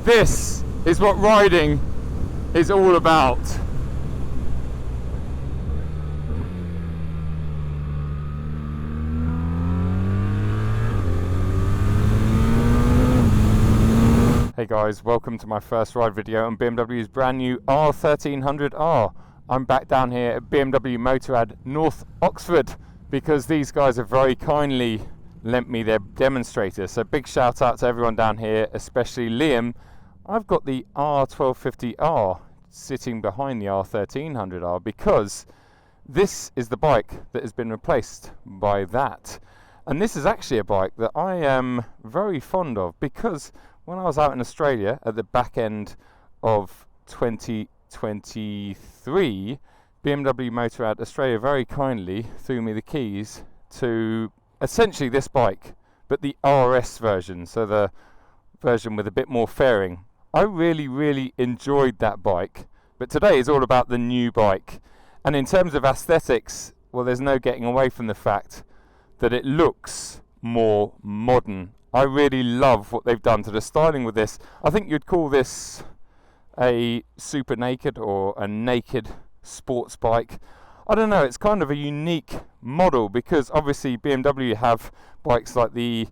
This is what riding is all about. Hey guys, welcome to my first ride video on BMW's brand new R1300R. I'm back down here at BMW Motorrad North Oxford because these guys have very kindly lent me their demonstrator. So big shout out to everyone down here, especially Liam. I've got the R1250R sitting behind the R1300R because this is the bike that has been replaced by that. And this is actually a bike that I am very fond of because when I was out in Australia at the back end of 2023, BMW Motorrad Australia very kindly threw me the keys to essentially this bike, but the RS version, so the version with a bit more fairing. I really enjoyed that bike, but today is all about the new bike. And in terms of aesthetics, well, there's no getting away from the fact that it looks more modern. I really love what they've done to the styling with this. I think you'd call this a super naked or a naked sports bike. I don't know, it's kind of a unique model because obviously BMW have bikes like the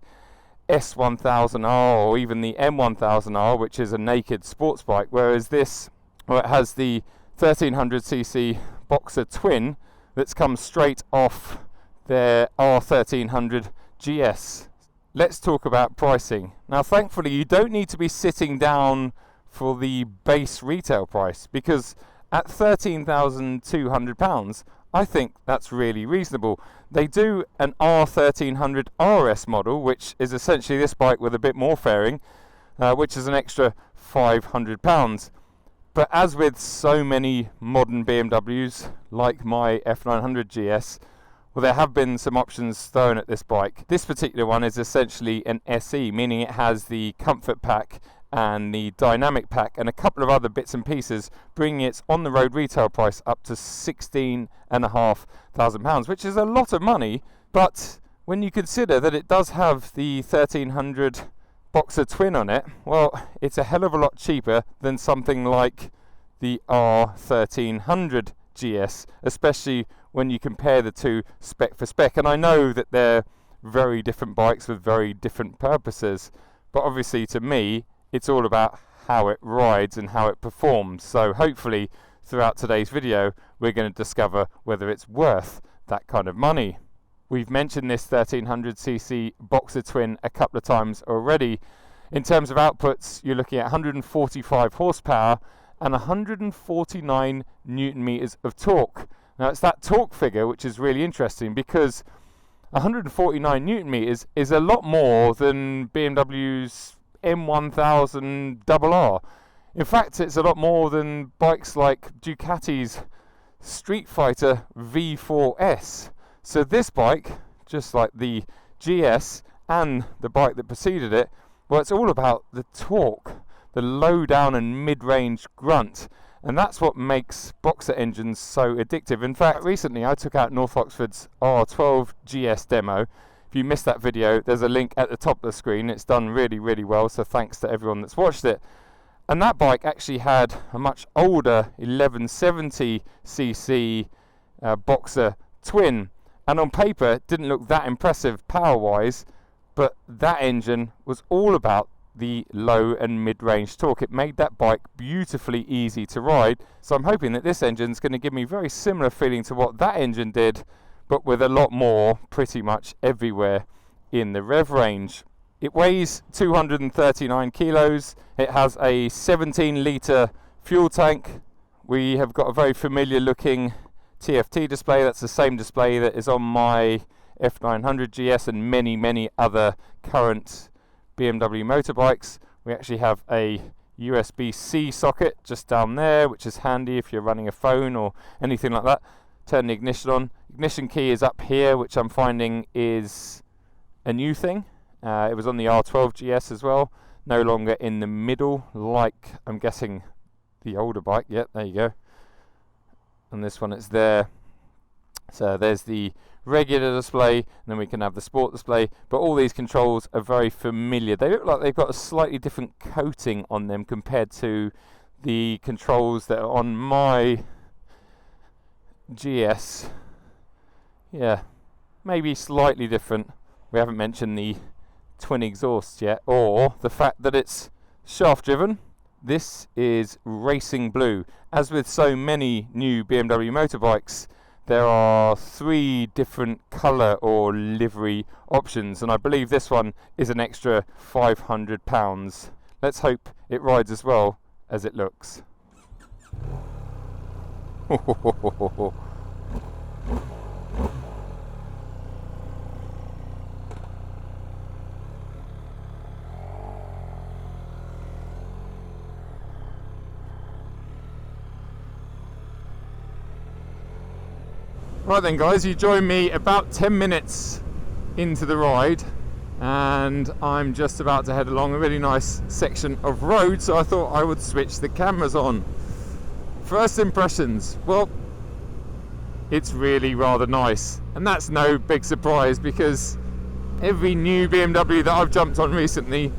S1000R or even the M1000R, which is a naked sports bike, whereas this, well, it has the 1300cc Boxer Twin that's come straight off their R1300 GS. Let's talk about pricing. Now, thankfully, you don't need to be sitting down for the base retail price because at £13,200, I think that's really reasonable. They do an R1300 RS model, which is essentially this bike with a bit more fairing, which is an extra £500. But as with so many modern BMWs, like my F900 GS, well, there have been some options thrown at this bike. This particular one is essentially an SE, meaning it has the comfort pack and the dynamic pack and a couple of other bits and pieces, bringing its on-the-road retail price up to £16,500, which is a lot of money. But when you consider that it does have the 1300 Boxer Twin on it, well, it's a hell of a lot cheaper than something like the R1300 GS, especially when you compare the two spec for spec. And I know that they're very different bikes with very different purposes, but obviously to me it's all about how it rides and how it performs. So hopefully throughout today's video we're going to discover whether it's worth that kind of money. We've mentioned this 1300cc Boxer Twin a couple of times already. In terms of outputs, you're looking at 145 horsepower and 149 newton meters of torque. Now it's that torque figure which is really interesting because 149 newton meters is a lot more than BMW's M1000 RR. In fact, it's a lot more than bikes like Ducati's Street Fighter V4S. So this bike, just like the GS and the bike that preceded it, well, it's all about the torque, the low down and mid-range grunt, and that's what makes Boxer engines so addictive. In fact, recently I took out North Oxford's R12 GS demo. If you missed that video, there's a link at the top of the screen. It's done really well, so thanks to everyone that's watched it. And that bike actually had a much older 1170cc Boxer Twin, and on paper it didn't look that impressive power-wise, but that engine was all about the low and mid-range torque. It made that bike beautifully easy to ride, so I'm hoping that this engine's going to give me very similar feeling to what that engine did, but with a lot more pretty much everywhere in the rev range. It weighs 239 kilos, it has a 17 litre fuel tank. We have got a very familiar looking TFT display. That's the same display that is on my F900 GS and many other current BMW motorbikes. We actually have a USB-C socket just down there, which is handy if you're running a phone or anything like that. Turn the ignition on. Ignition key is up here, which I'm finding is a new thing. It was on the R12 GS as well, no longer in the middle like I'm guessing the older bike. Yep, there you go. And this one, it's there. So there's the regular display, and then we can have the sport display, but all these controls are very familiar. They look like they've got a slightly different coating on them compared to the controls that are on my GS. Yeah, maybe slightly different. We haven't mentioned the twin exhausts yet, or the fact that it's shaft driven. This is racing blue. As with so many new BMW motorbikes, there are 3 different colour or livery options, and I believe this one is an extra £500. Let's hope it rides as well as it looks. Right then guys, you join me about 10 minutes into the ride, and I'm just about to head along a really nice section of road, so I thought I would switch the cameras on. First impressions, well, it's really rather nice, and that's no big surprise because every new BMW that I've jumped on recently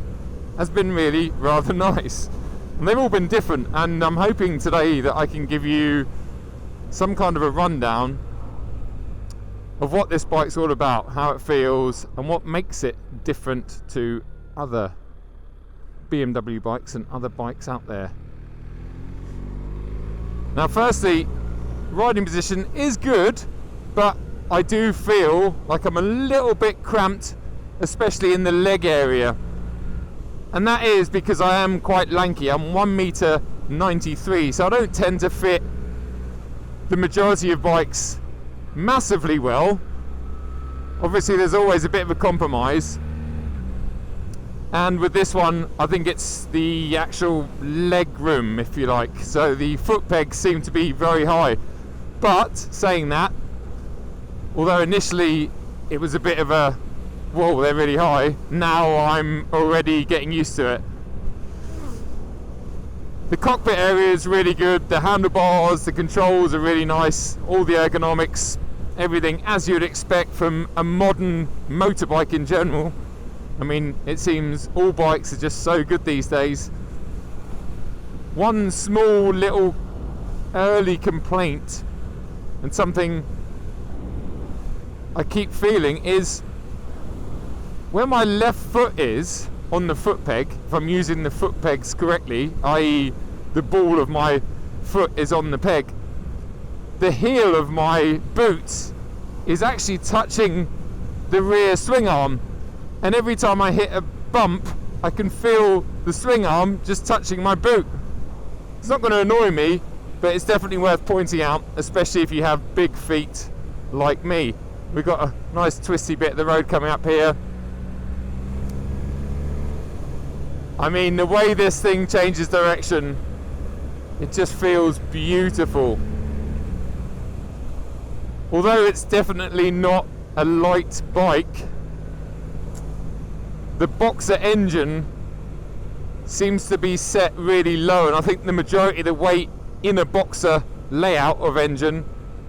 has been really rather nice, and they've all been different, and I'm hoping today that I can give you some kind of a rundown of what this bike's all about, how it feels, and what makes it different to other BMW bikes and other bikes out there. Now firstly, riding position is good, but I do feel like I'm a little bit cramped, especially in the leg area, and that is because I am quite lanky. I'm 1m93, so I don't tend to fit the majority of bikes massively well. Obviously there's always a bit of a compromise, and with this one I think it's the actual leg room, if you like, so the foot pegs seem to be very high. But saying that, although initially it was a bit of a whoa, they're really high, now I'm already getting used to it. The cockpit area is really good, the handlebars, the controls are really nice, all the ergonomics, everything as you'd expect from a modern motorbike in general. I mean, it seems all bikes are just so good these days. One small little early complaint, and something I keep feeling, is where my left foot is on the foot peg, if I'm using the foot pegs correctly, i.e. the ball of my foot is on the peg, the heel of my boot is actually touching the rear swing arm, and every time I hit a bump I can feel the swing arm just touching my boot. It's not going to annoy me, but it's definitely worth pointing out, especially if you have big feet like me. We've got a nice twisty bit of the road coming up here. I mean, the way this thing changes direction, it just feels beautiful. Although it's definitely not a light bike, the Boxer engine seems to be set really low, and I think the majority of the weight in a Boxer layout of engine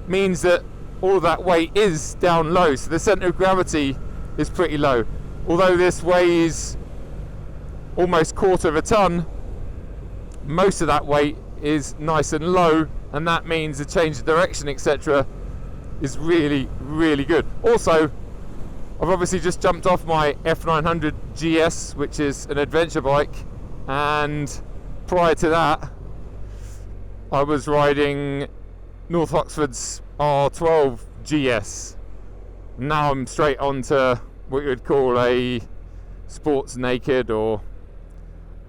means that all of that weight is down low, so the centre of gravity is pretty low. Although this weighs almost quarter of a ton, most of that weight is nice and low, and that means the change of direction, etc., is really, really good. Also, I've obviously just jumped off my F900 GS, which is an adventure bike, and prior to that I was riding North Oxford's R12 GS. Now I'm straight on to what you would call a sports naked, or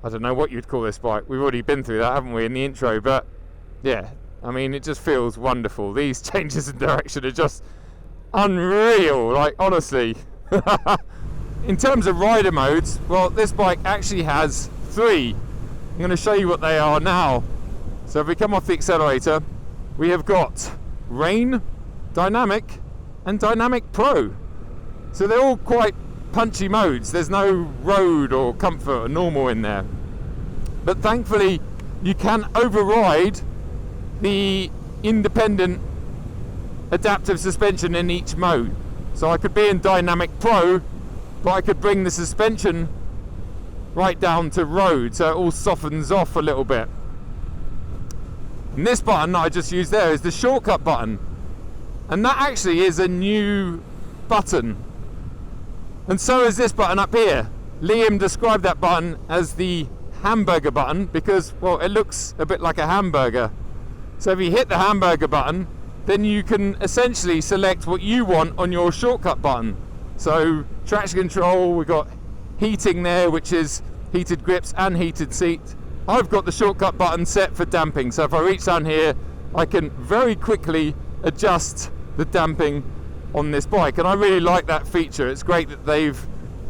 I don't know what you'd call this bike. We've already been through that, haven't we, in the intro? But yeah, I mean, it just feels wonderful. These changes in direction are just unreal, like, honestly. In terms of rider modes, well, this bike actually has 3. I'm going to show you what they are now. So if we come off the accelerator, we have got Rain, Dynamic, and Dynamic Pro. So they're all quite punchy modes. There's no road or comfort or normal in there. But thankfully, you can override the independent adaptive suspension in each mode. So I could be in Dynamic Pro, but I could bring the suspension right down to road, so it all softens off a little bit. And this button that I just used there is the shortcut button, and that actually is a new button, and so is this button up here. Liam described that button as the hamburger button because, well, it looks a bit like a hamburger. So if you hit the hamburger button, then you can essentially select what you want on your shortcut button. So traction control, we've got heating there, which is heated grips and heated seat. I've got the shortcut button set for damping, so if I reach down here, I can very quickly adjust the damping on this bike, and I really like that feature. It's great that they've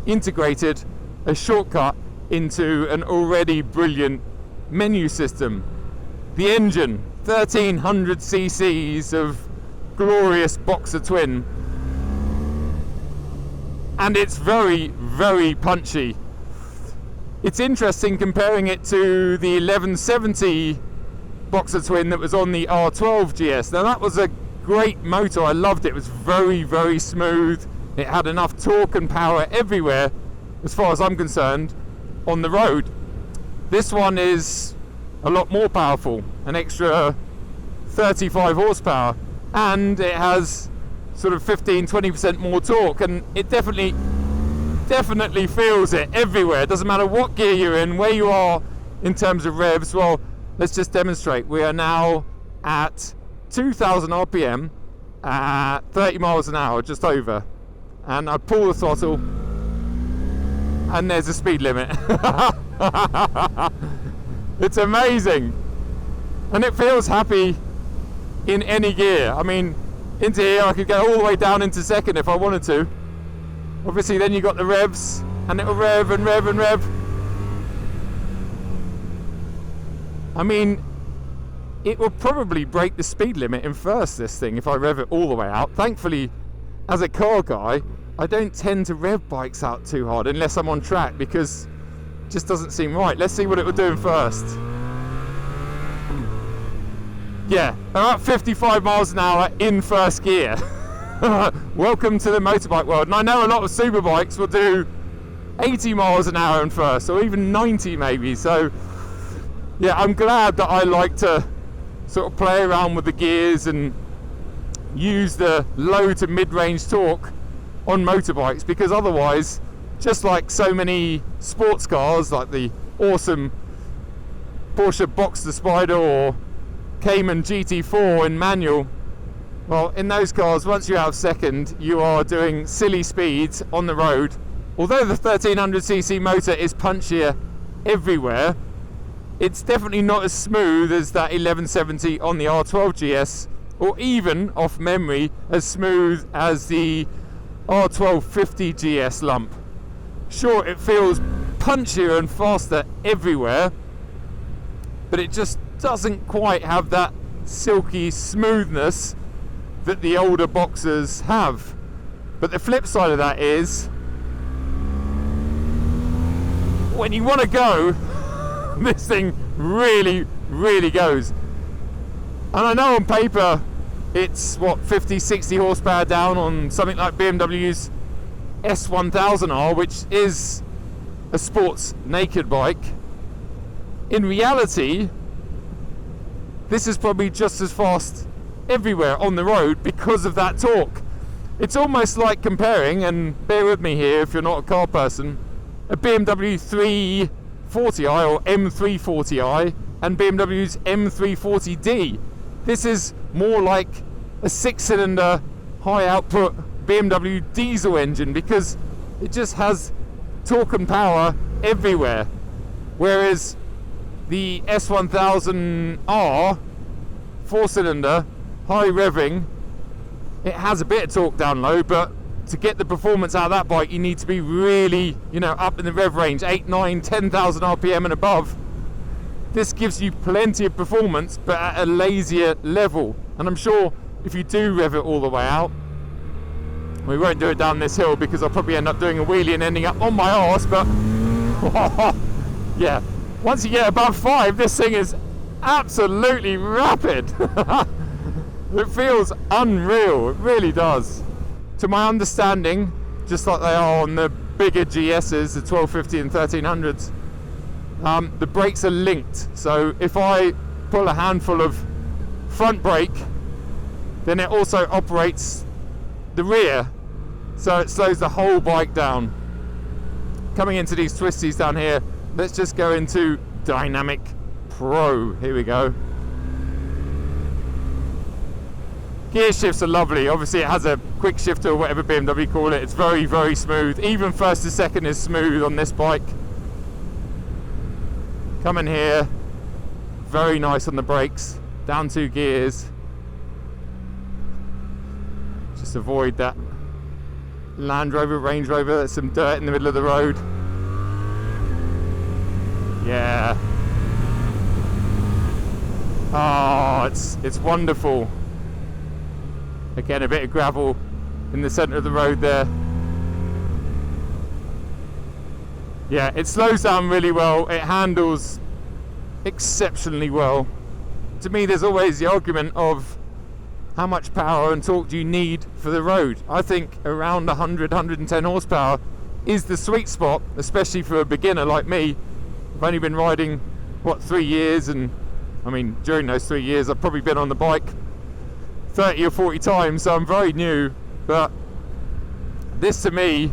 integrated a shortcut into an already brilliant menu system. The engine, 1300 cc's of glorious boxer twin, and it's very, very punchy. It's interesting comparing it to the 1170 boxer twin that was on the R12 GS. Now that was a great motor, I loved it. It was very, very smooth. It had enough torque and power everywhere, as far as I'm concerned, on the road. This one is a lot more powerful, an extra 35 horsepower, and it has sort of 15-20% more torque, and it definitely feels it everywhere. It doesn't matter what gear you're in, where you are in terms of revs. Well, let's just demonstrate. We are now at 2000 RPM at 30 miles an hour, just over, and I pull the throttle and there's a speed limit. It's amazing, and it feels happy in any gear. I mean, into here I could go all the way down into second if I wanted to. Obviously then you got the revs, and it'll rev and rev and rev. I mean, it will probably break the speed limit in first, this thing, if I rev it all the way out. Thankfully, as a car guy, I don't tend to rev bikes out too hard unless I'm on track, because it just doesn't seem right. Let's see what it will do in first. Yeah, about 55 miles an hour in first gear. Welcome to the motorbike world. And I know a lot of superbikes will do 80 miles an hour in first, or even 90 maybe. So yeah, I'm glad that I like to sort of play around with the gears and use the low to mid-range torque on motorbikes, because otherwise, just like so many sports cars like the awesome Porsche Boxster Spider or Cayman GT4 in manual, well, in those cars, once you're out of second, you are doing silly speeds on the road. Although the 1300cc motor is punchier everywhere, it's definitely not as smooth as that 1170 on the R12 GS, or even, off memory, as smooth as the R1250 GS lump. Sure, it feels punchier and faster everywhere, but it just doesn't quite have that silky smoothness that the older Boxers have. But the flip side of that is, when you want to go, this thing really, really goes. And I know on paper it's what, 50-60 horsepower down on something like BMW's S1000R, which is a sports naked bike. In reality, this is probably just as fast everywhere on the road because of that torque. It's almost like comparing, and bear with me here if you're not a car person, a BMW 340i or M340i and BMW's M340d. This is more like a 6-cylinder high output BMW diesel engine, because it just has torque and power everywhere, whereas the S1000R 4-cylinder high revving, it has a bit of torque down low, but to get the performance out of that bike you need to be really, up in the rev range, 8, 9, 10,000 RPM and above. This gives you plenty of performance, but at a lazier level. And I'm sure if you do rev it all the way out, we won't do it down this hill because I'll probably end up doing a wheelie and ending up on my arse, but yeah, once you get above 5, this thing is absolutely rapid. It feels unreal, it really does. To my understanding, just like they are on the bigger GS's, the 1250 and 1300s, the brakes are linked. So if I pull a handful of front brake, then it also operates the rear, so it slows the whole bike down. Coming into these twisties down here, let's just go into Dynamic Pro. Here we go. Gear shifts are lovely. Obviously it has a quick shifter or whatever BMW call it. It's very, very smooth. Even first to second is smooth on this bike. Come in here, very nice on the brakes. Down 2 gears. Just avoid that Land Rover, Range Rover. There's some dirt in the middle of the road. Yeah. Oh, it's wonderful. Again, a bit of gravel in the centre of the road there. Yeah, it slows down really well. It handles exceptionally well. To me, there's always the argument of how much power and torque do you need for the road. I think around 100, 110 horsepower is the sweet spot, especially for a beginner like me. I've only been riding, 3 years, and I mean, during those 3 years, I've probably been on the bike 30 or 40 times, so I'm very new. But this, to me,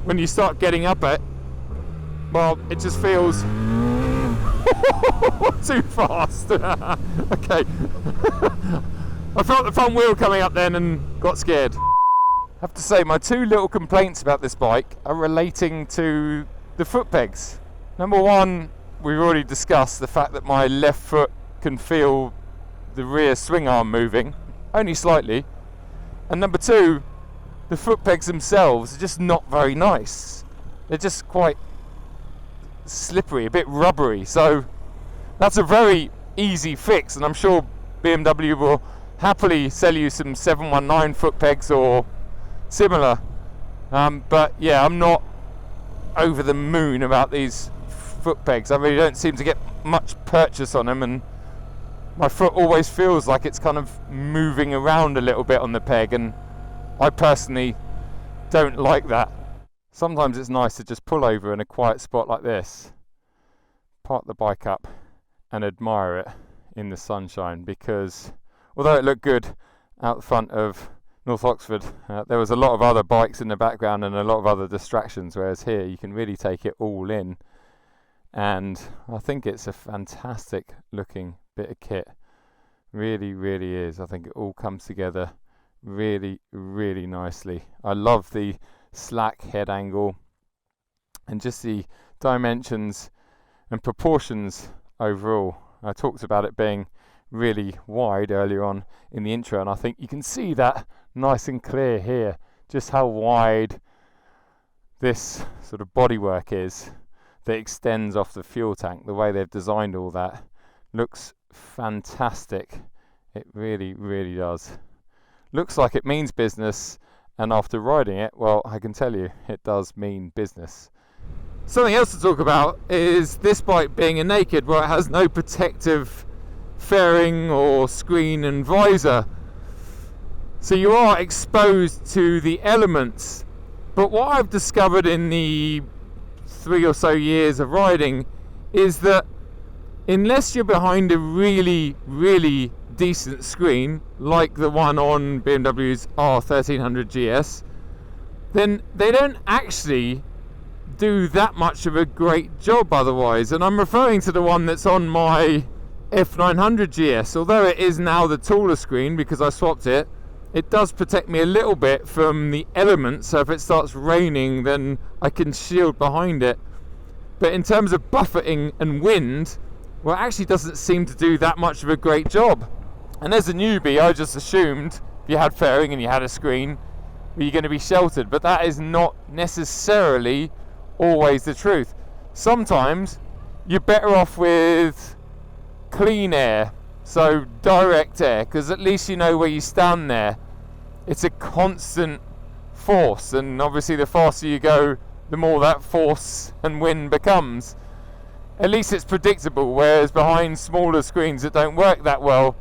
when you start getting up it, well, it just feels too fast. Okay. I felt the front wheel coming up then and got scared. I have to say, my 2 little complaints about this bike are relating to the foot pegs. Number 1, we've already discussed the fact that my left foot can feel the rear swing arm moving, only slightly. And number 2, the foot pegs themselves are just not very nice. They're just quite slippery, a bit rubbery. So that's a very easy fix, and I'm sure BMW will happily sell you some 719 foot pegs or similar. But yeah, I'm not over the moon about these foot pegs. I really don't seem to get much purchase on them, and my foot always feels like it's kind of moving around a little bit on the peg, and I personally don't like that. Sometimes it's nice to just pull over in a quiet spot like this, park the bike up and admire it in the sunshine, because although it looked good out the front of North Oxford, there was a lot of other bikes in the background and a lot of other distractions, whereas here you can really take it all in, and I think it's a fantastic looking bit of kit. Really, really is. I think it all comes together really, really nicely. I love the slack head angle and just the dimensions and proportions overall. I talked about it being really wide earlier on in the intro, and I think you can see that nice and clear here, just how wide this sort of bodywork is that extends off the fuel tank. The way they've designed all that looks fantastic. It really, really does. Looks like it means business, and after riding it, well, I can tell you it does mean business. Something else to talk about is this bike being a naked, where it has no protective fairing or screen and visor, so you are exposed to the elements. But what I've discovered in the 3 or so years of riding is that unless you're behind a really, really decent screen like the one on BMW's R1300 GS, then they don't actually do that much of a great job otherwise. And I'm referring to the one that's on my F900 GS. Although it is now the taller screen because I swapped it, it does protect me a little bit from the elements, so if it starts raining then I can shield behind it. But in terms of buffeting and wind, well, it actually doesn't seem to do that much of a great job. And as a newbie, I just assumed if you had fairing and you had a screen, you're going to be sheltered. But that is not necessarily always the truth. Sometimes you're better off with clean air, so direct air, because at least you know where you stand there. It's a constant force, and obviously the faster you go, the more that force and wind becomes. At least it's predictable, whereas behind smaller screens that don't work that well,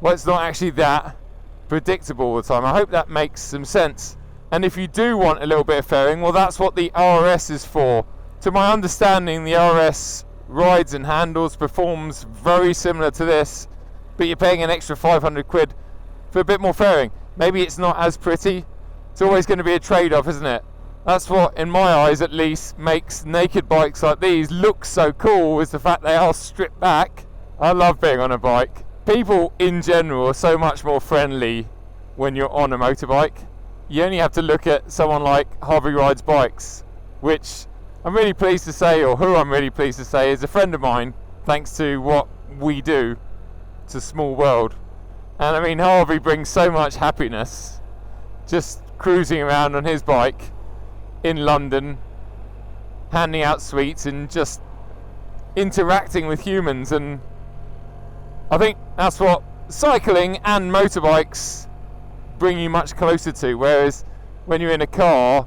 well, it's not actually that predictable all the time. I hope that makes some sense. And if you do want a little bit of fairing, well, that's what the RS is for. To my understanding, the RS rides and handles, performs very similar to this, but you're paying an extra 500 quid for a bit more fairing. Maybe it's not as pretty. It's always going to be a trade-off, isn't it? That's what, in my eyes at least, makes naked bikes like these look so cool, is the fact they are stripped back. I love being on a bike. People in general are so much more friendly when you're on a motorbike. You only have to look at someone like Harvey Rides Bikes, which I'm really pleased to say, or who I'm really pleased to say, is a friend of mine, thanks to what we do. It's a small world. And I mean, Harvey brings so much happiness just cruising around on his bike in London, handing out sweets and just interacting with humans. And I think that's what cycling and motorbikes bring you much closer to, whereas when you're in a car,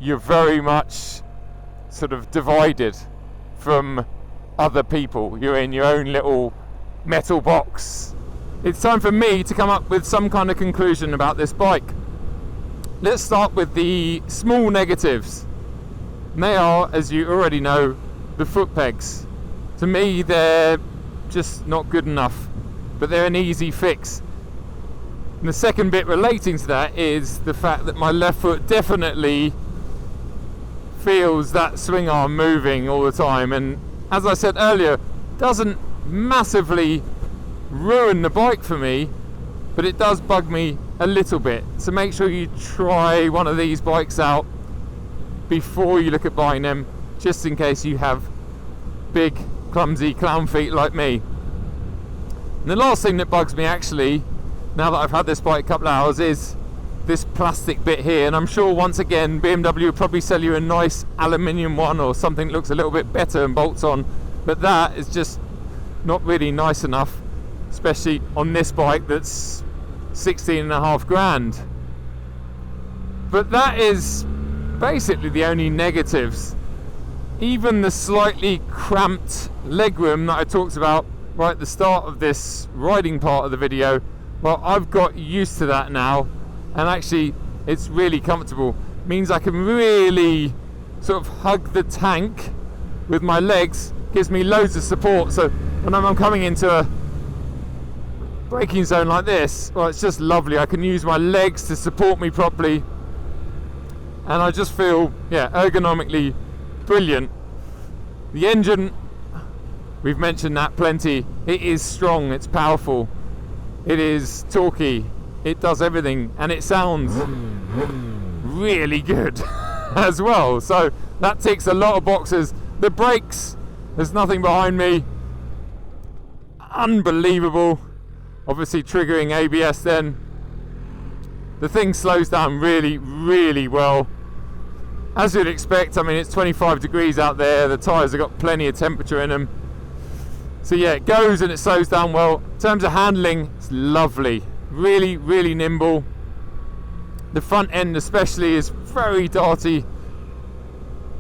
you're very much sort of divided from other people. You're in your own little metal box. It's time for me to come up with some kind of conclusion about this bike. Let's start with the small negatives. And they are, as you already know, the foot pegs. To me, they're just not good enough, but they're an easy fix. And the second bit relating to that is the fact that my left foot definitely feels that swing arm moving all the time, and as I said earlier, doesn't massively ruin the bike for me, but it does bug me a little bit. So make sure you try one of these bikes out before you look at buying them, just in case you have big clumsy clown feet like me. And the last thing that bugs me, actually, now that I've had this bike a couple of hours, is this plastic bit here. And I'm sure once again BMW will probably sell you a nice aluminium one or something that looks a little bit better and bolts on, but that is just not really nice enough, especially on this bike that's 16.5 grand. But that is basically the only negatives. Even the slightly cramped legroom that I talked about right at the start of this riding part of the video, well, I've got used to that now, and actually it's really comfortable. It means I can really sort of hug the tank with my legs, gives me loads of support. So when I'm coming into a braking zone like this, well, it's just lovely. I can use my legs to support me properly, and I just feel, yeah, ergonomically brilliant. The engine, we've mentioned that plenty. It is strong, it's powerful, it is torquey, it does everything, and it sounds really good as well. So that ticks a lot of boxes. The brakes, there's nothing behind me, unbelievable. Obviously triggering ABS then. The thing slows down really, really well. As you'd expect, I mean, it's 25 degrees out there, the tyres have got plenty of temperature in them. So yeah, it goes and it slows down well. In terms of handling, it's lovely. Really, really nimble. The front end especially is very darty,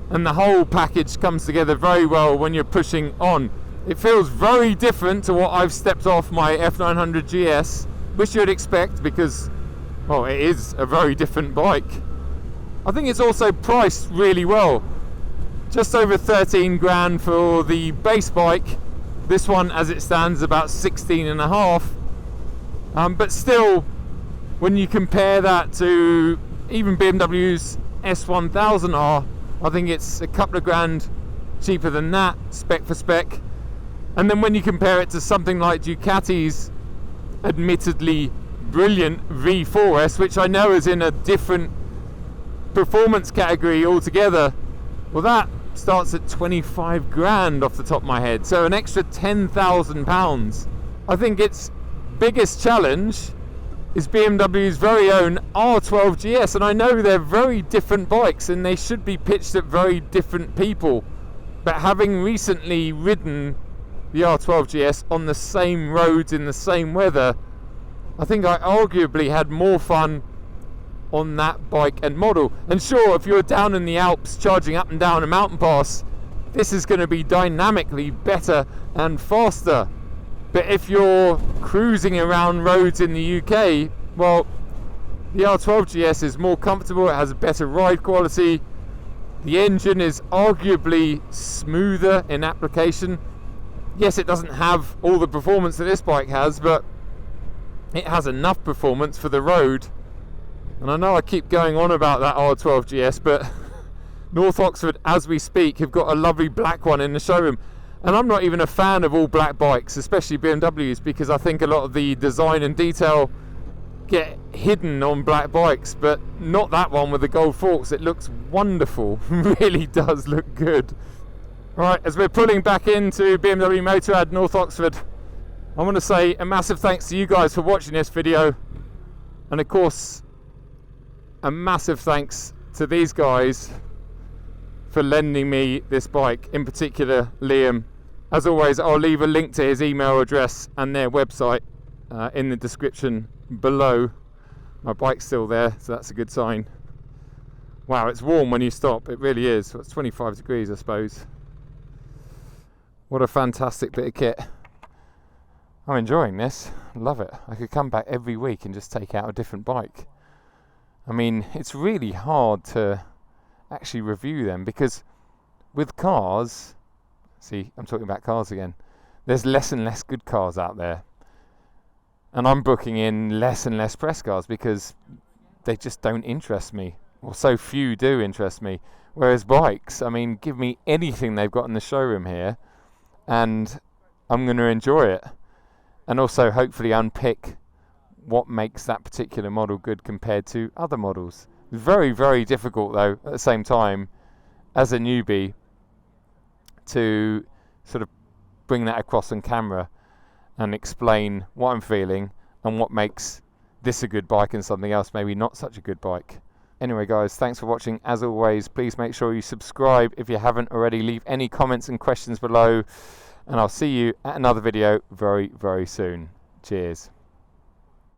and the whole package comes together very well when you're pushing on. It feels very different to what I've stepped off my F900 GS, which you'd expect because, well, it is a very different bike. I think it's also priced really well. Just over 13 grand for the base bike. This one, as it stands, about 16.5. But still, when you compare that to even BMW's S1000R, I think it's a couple of grand cheaper than that, spec for spec. And then when you compare it to something like Ducati's admittedly brilliant V4S, which I know is in a different performance category altogether, well, that starts at 25 grand off the top of my head, so an extra £10,000. I think its biggest challenge is BMW's very own R12 GS, and I know they're very different bikes and they should be pitched at very different people, but having recently ridden the R12 GS on the same roads in the same weather, I think I arguably had more fun on that bike and model. And sure, if you're down in the Alps charging up and down a mountain pass, this is going to be dynamically better and faster. But if you're cruising around roads in the UK, well, the R12 GS is more comfortable, it has a better ride quality, the engine is arguably smoother in application. Yes, it doesn't have all the performance that this bike has, but it has enough performance for the road. And I know I keep going on about that R12 GS, but North Oxford, as we speak, have got a lovely black one in the showroom. And I'm not even a fan of all black bikes, especially BMWs, because I think a lot of the design and detail get hidden on black bikes, but not that one with the gold forks. It looks wonderful. Really does look good. Right, as we're pulling back into BMW Motorrad North Oxford, I want to say a massive thanks to you guys for watching this video, and of course a massive thanks to these guys for lending me this bike, in particular Liam. As always, I'll leave a link to his email address and their website in the description below. My bike's still there, so that's a good sign. Wow, it's warm when you stop, it really is. So it's 25 degrees, I suppose. What a fantastic bit of kit. I'm enjoying this, love it. I could come back every week and just take out a different bike. I mean, it's really hard to actually review them, because with cars, see, I'm talking about cars again, there's less and less good cars out there. And I'm booking in less and less press cars because they just don't interest me, or so few do interest me. Whereas bikes, I mean, give me anything they've got in the showroom here and I'm going to enjoy it. And also hopefully unpick what makes that particular model good compared to other models. Very, very difficult though, at the same time, as a newbie, to sort of bring that across on camera and explain what I'm feeling and what makes this a good bike and something else maybe not such a good bike. Anyway guys, thanks for watching. As always, please make sure you subscribe if you haven't already. Leave any comments and questions below, and I'll see you at another video very, very soon. Cheers.